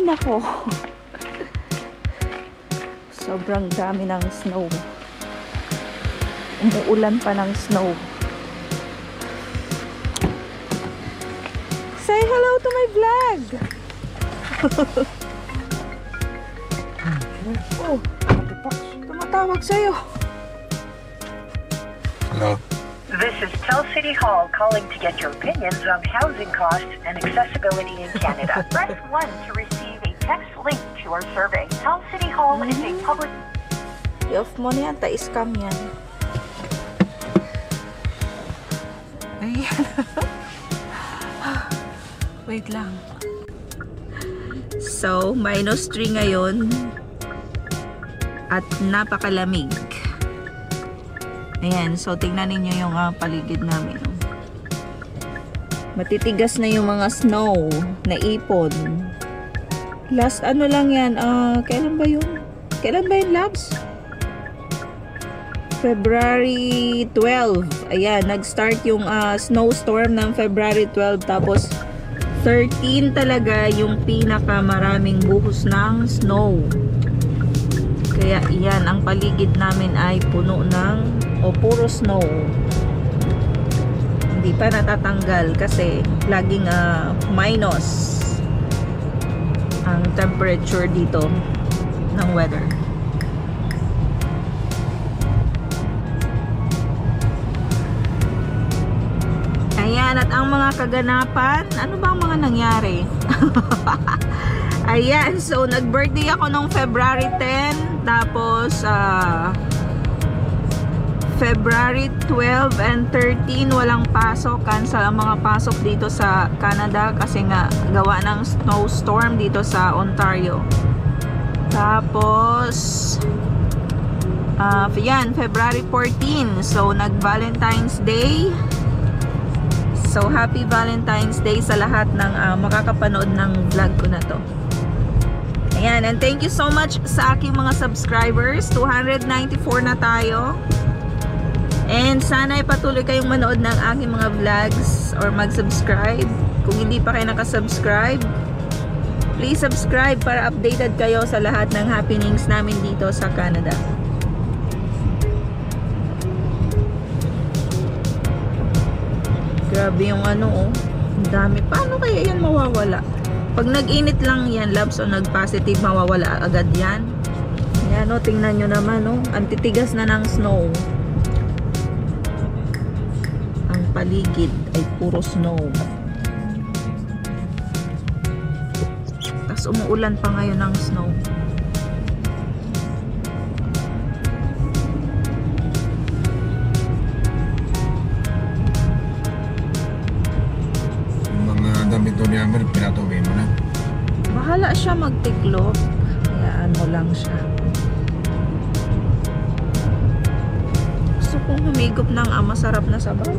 nako. Sobrang dami ng snow. Umuulan pa ng snow. Say hello to my vlog! Oh, tumatawag sa'yo. Hello. This is Tell City Hall calling to get your opinions on housing costs and accessibility in Canada. Press 1 to receive a text link to our survey. Tell City Hall is a public... I-off mo na yan, ta-scam yan. Ayan. Wait lang. So, -3 ngayon. At napakalamig. Ayan, so tingnan ninyo yung paligid namin. Matitigas na yung mga snow na ipon. Last ano lang yan, kailan ba yun? Kailan ba yun, Labs? February 12. Ayan, nag-start yung snowstorm ng February 12. Tapos 13 talaga yung pinakamaraming buhos ng snow. Kaya iyan, ang paligid namin ay puno ng puro snow. Hindi pa natatanggal kasi laging minus ang temperature dito ng weather. Ayan, at ang mga kaganapan, ano ba ang mga nangyari? Ayan, so nag-birthday ako nung February 10, tapos February 12 and 13 walang pasok, cancel ang mga pasok dito sa Canada kasi nga gawa ng snowstorm dito sa Ontario. Tapos yan, February 14, so nag-Valentine's Day. So happy Valentine's Day sa lahat ng makakapanood ng vlog ko na to. Ayan, and thank you so much sa aking mga subscribers. 294 na tayo. And sana ay patuloy kayong manood ng aking mga vlogs or mag-subscribe. Kung hindi pa kayo nakasubscribe, please subscribe para updated kayo sa lahat ng happenings namin dito sa Canada. Grabe yung ang dami. Paano kaya yan mawawala? Pag nag-init lang yan, Labs, o nag-positive, mawawala agad yan. Yan tingnan nyo naman ang titigas na ng snow. Paligid ay puro snow. Tapos umuulan pa ngayon ng snow. Yung mga damit doon niya, pinatuloy mo na. Bahala siya magtiklop. Hayaan mo lang siya. Gusto kong humigop ng masarap na sabaw.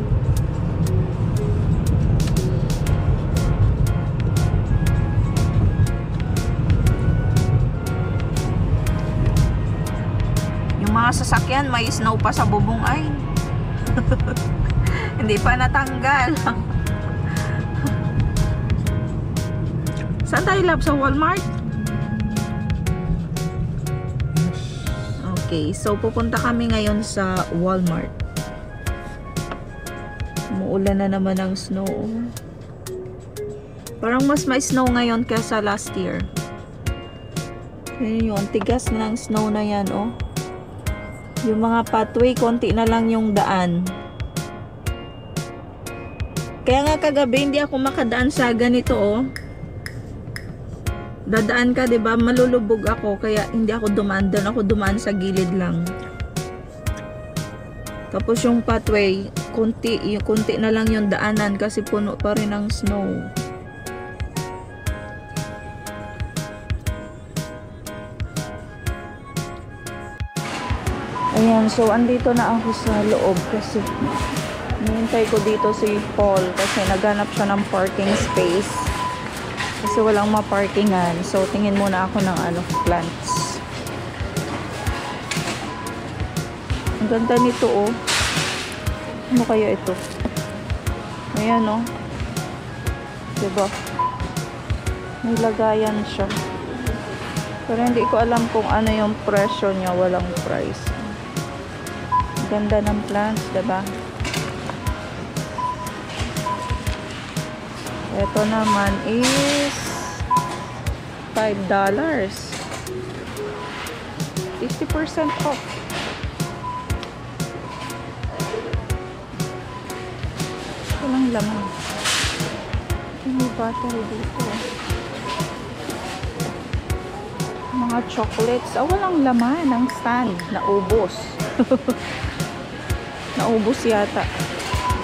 Mga sasakyan may snow pa sa bubong ay hindi pa natanggal. Saan tayo, Lab? Sa Walmart? Okay, so pupunta kami ngayon sa Walmart. Umuulan na naman ng snow. Parang mas may snow ngayon kaysa last year. Ayun yung tigas ng snow na yan yung mga pathway, konti na lang yung daan. Kaya nga kagabi hindi ako makadaan sa ganito Dadaan ka, 'di ba? Malulubog ako kaya hindi ako dumaan doon. Ako dumaan sa gilid lang. Tapos yung pathway, konti na lang yung daanan kasi puno pa rin ng snow. Ayan, so andito na ako sa loob kasi hinihintay ko dito si Paul kasi naghanap siya ng parking space kasi walang ma-parkingan. So tingin muna ako ng plants. Ang ganda nito Ano kaya ito? Ayan diba? May lagayan siya. Pero hindi ko alam kung ano yung presyo niya. Walang price. Ganda ng plants, diba? Ito naman is $5. 50% off. Walang laman. May battery dito. Mga chocolates. Walang laman ng stand. Naubos. Naubos yata.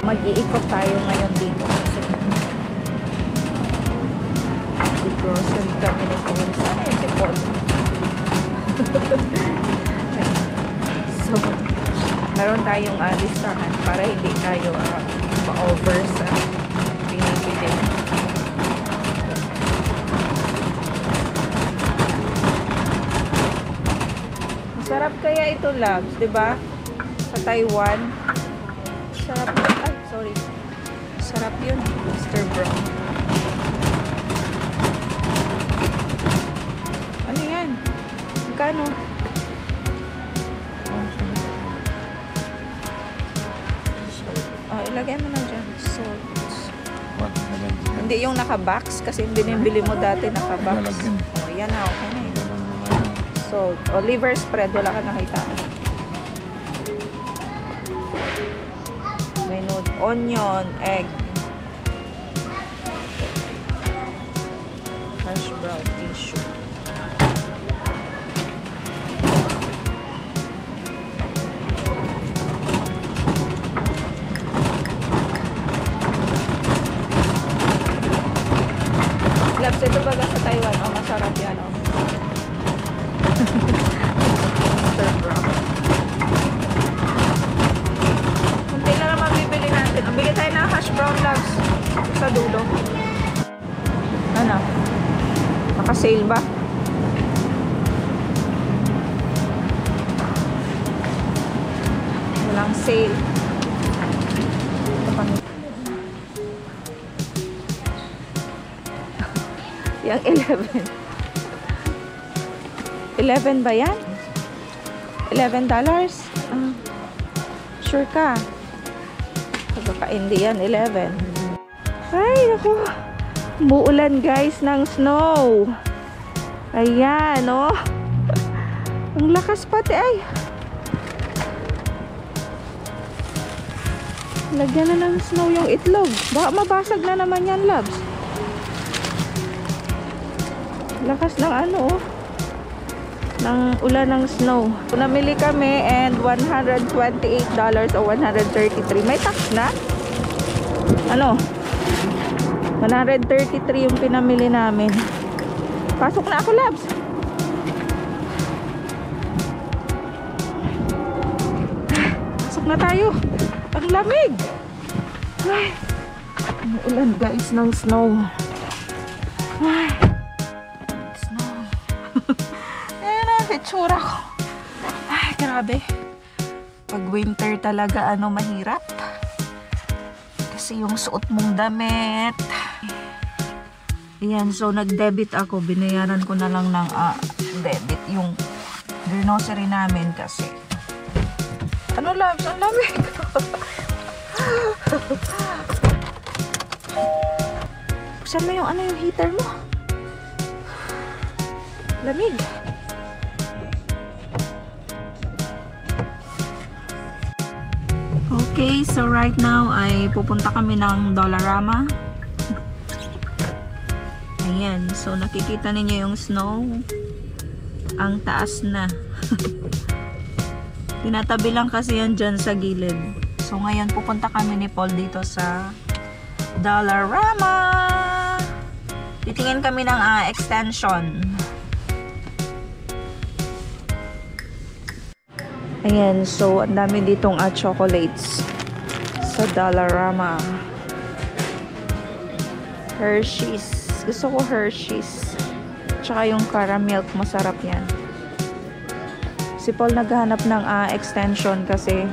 Mag-iikot tayo ngayon dito. Kasi grocery kami ni Paul. Sana yung si Paul. So, meron tayong listahan para hindi tayo ma-over sa pinipili. Masarap kaya ito, loves, diba? Sa Taiwan. Sarap yun. Ay, sorry. Sarap yun. Mr. Brown. Ano yan? Magkano? Ilagay mo na dyan. Salt. Hindi yung naka-box kasi binibili mo dati naka-box. Yan na. Okay na yun. Salt. Liver spread. Wala ka nakita. May onion, egg. Hash brown tissue. Labs, ito baga sa Taiwan. Masarap yan. Mr. Brown. Kunti na naman bibili natin. Bili tayo ng hash brown, loves. Sa dulo. Ano? Naka-sale ba? Walang sale. Yung 11. 11 ba yan? $11? Sure ka? Baka hindi yan, 11. Ay, ako. Muulan guys ng snow. Ayan, oh. Ang lakas pati, ay. Lagyan na ng snow yung itlog. Baka mabasag na naman yan, loves. Lakas ng ano, oh. Ng ulan ng snow. Namili kami and $128 o $133. May tax na? Ano? 133 yung pinamili namin. Pasok na ako, loves. Pasok na tayo. Ang lamig. Ay. Ang ulan guys ng snow. Ay. Itsura ko. Ay, grabe. Pag winter talaga, mahirap. Kasi yung suot mong damit. Ayan, so nag-debit ako. Binayaran ko na lang ng debit yung grocery namin kasi. Ano, loves? Ang lamig. Buksan mo yung yung heater mo. Lamig. Okay, so right now ay pupunta kami ng Dollarama. Ayan, so nakikita ninyo yung snow. Ang taas na. Tinatabi lang kasi yan dyan sa gilid. So ngayon pupunta kami ni Paul dito sa Dollarama. Titingin kami ng extension. Ayan, so ang dami ditong chocolates sa Dollarama. Hershey's. Gusto ko Hershey's. Tsaka yung caramel, masarap yan. Si Paul naghahanap ng extension kasi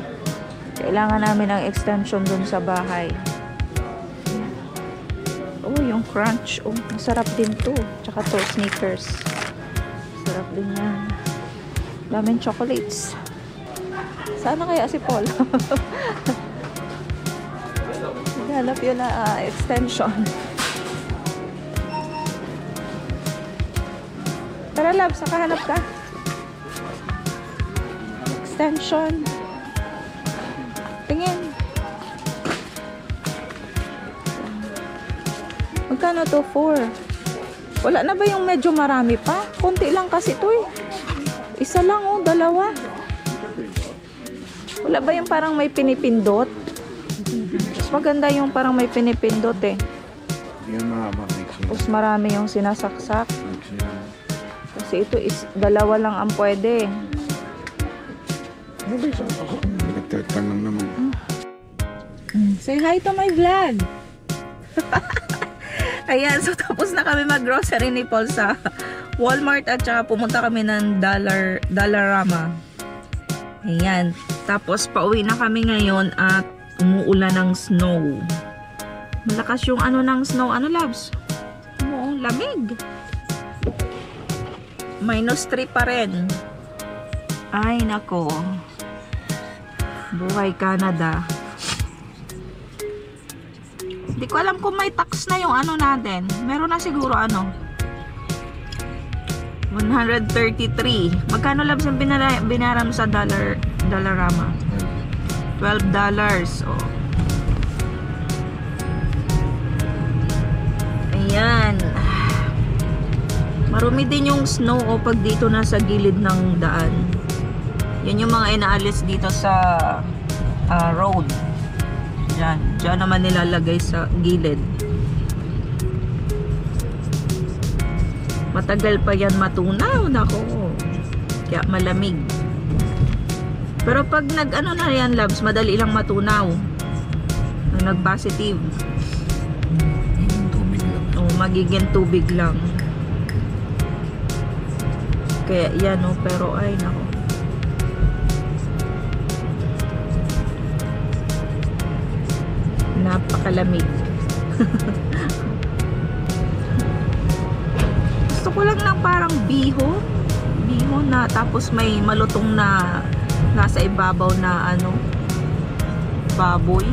kailangan namin ng extension dun sa bahay. Oh, yung crunch. Oh, masarap din to. Tsaka to, Snickers. Sarap din yan. Daming chocolates. Sana kaya si Paul? Naghanap yun na extension. Tara, love, saka hanap ka. Extension. Tingin. Magkano to? 4. Wala na ba yung medyo marami pa? Konti lang kasi to eh. Isa lang oh, dalawa. Wala ba yung parang may pinipindot? Mas maganda yung parang may pinipindot eh. Yan mahaba. Tapos marami yung sinasaksak. Kasi ito is dalawa lang ang pwede. Nagtatang lang naman. Say hi to my vlog. Ayan, so tapos na kami mag-grocery ni Paul sa Walmart at saka pumunta kami ng Dollarama. Ayan, tapos pauwi na kami ngayon at umuulan ng snow. Malakas yung ano ng snow. Ano, loves? Oo, lamig. -3 pa rin. Ay, nako. Buhay Canada. Hindi ko alam kung may tax na yung ano natin. Meron na siguro ano. 133. Magkano labs yung binaram sa Dollarama? $12. Oh. Ayan. Marumi din yung snow o pag dito na sa gilid ng daan. Yan yung mga inaalis dito sa road. Diyan naman nilalagay sa gilid. Matagal pa yan matunaw. Nako. Kaya malamig. Pero pag nag-ano na yan, loves, madali lang matunaw. Nag-positive. Tubig lang. O, magiging tubig lang. Kaya yan o. Pero ay, nako. Napakalamig. Gusto ko lang ng parang bihon na tapos may malutong na nasa ibabaw na ano, baboy.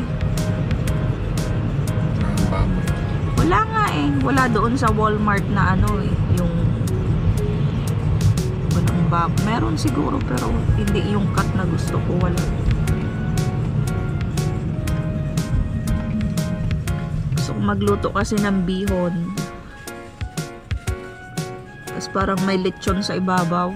Ang baboy. Wala nga eh, wala doon sa Walmart na ano eh, yung walang baboy. Meron siguro pero hindi yung cut na gusto ko, wala. Magluto kasi ng bihon. Tapos parang may lechon sa ibabaw.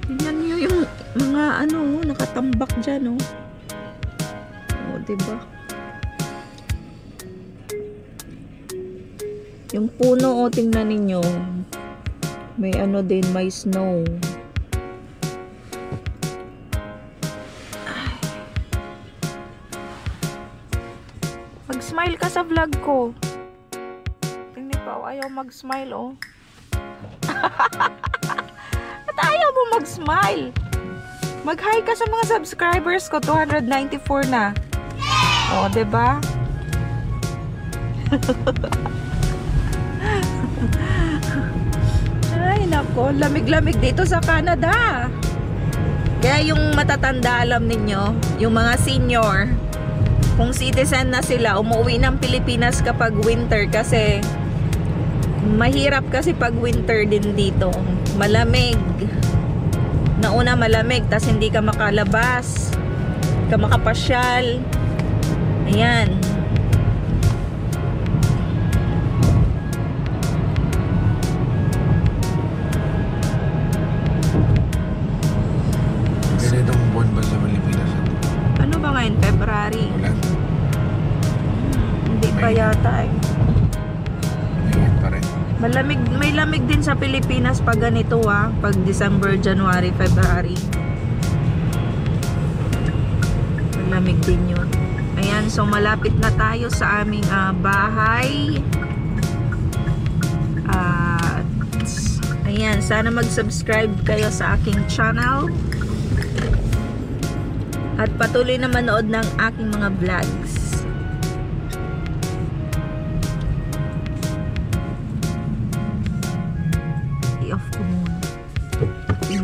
Tingnan nyo yung mga ano, nakatambak dyan, oh. O, diba? Yung puno, oh, tingnan ninyo. May ano din, may snow. Mag-smile ka sa vlog ko. Tingnan pa, ayaw mag-smile, oh. At ayaw mo mag-smile. Mag-hi ka sa mga subscribers ko. 294 na. Oh, diba? Ay, nako. Lamig-lamig dito sa Canada. Kaya yung matatanda, alam ninyo, yung mga senior, kung citizen na sila, umuwi ng Pilipinas kapag winter kasi mahirap kasi pag winter din dito. Malamig. Nauna malamig, tas hindi ka makalabas, hindi ka makapasyal. Ayan. Ganitong buwan ba sa Pilipinas? Ano ba ngayon? February? Wala. Hindi pa yata eh. Ngayon pa rin. Malamig, may lamig din sa Pilipinas pag ganito pag December, January, February. Malamig din yun. Ayan, so malapit na tayo sa aming bahay. Ayan, sana mag-subscribe kayo sa aking channel. At patuloy na manood ng aking mga vlogs.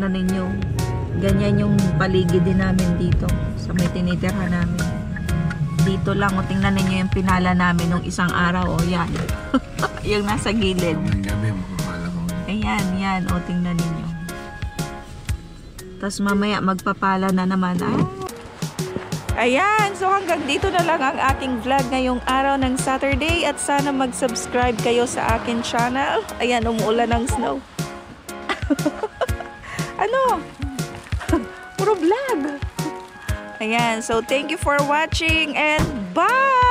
tingnan ninyo. Ganyan yung paligid din namin dito sa may tinitirhan namin. Dito lang, o tingnan ninyo yung pinala namin nung isang araw, o yan. Yung nasa gilid. Ang gabi, makakala ko. Ayan, yan, o tingnan ninyo. Tapos mamaya magpapala na naman. Ayan, so hanggang dito na lang ang ating vlog ngayong araw ng Saturday at sana mag-subscribe kayo sa akin channel. Ayan, umuulan ng snow. Ano? Puro vlog. Ayan, so thank you for watching and bye!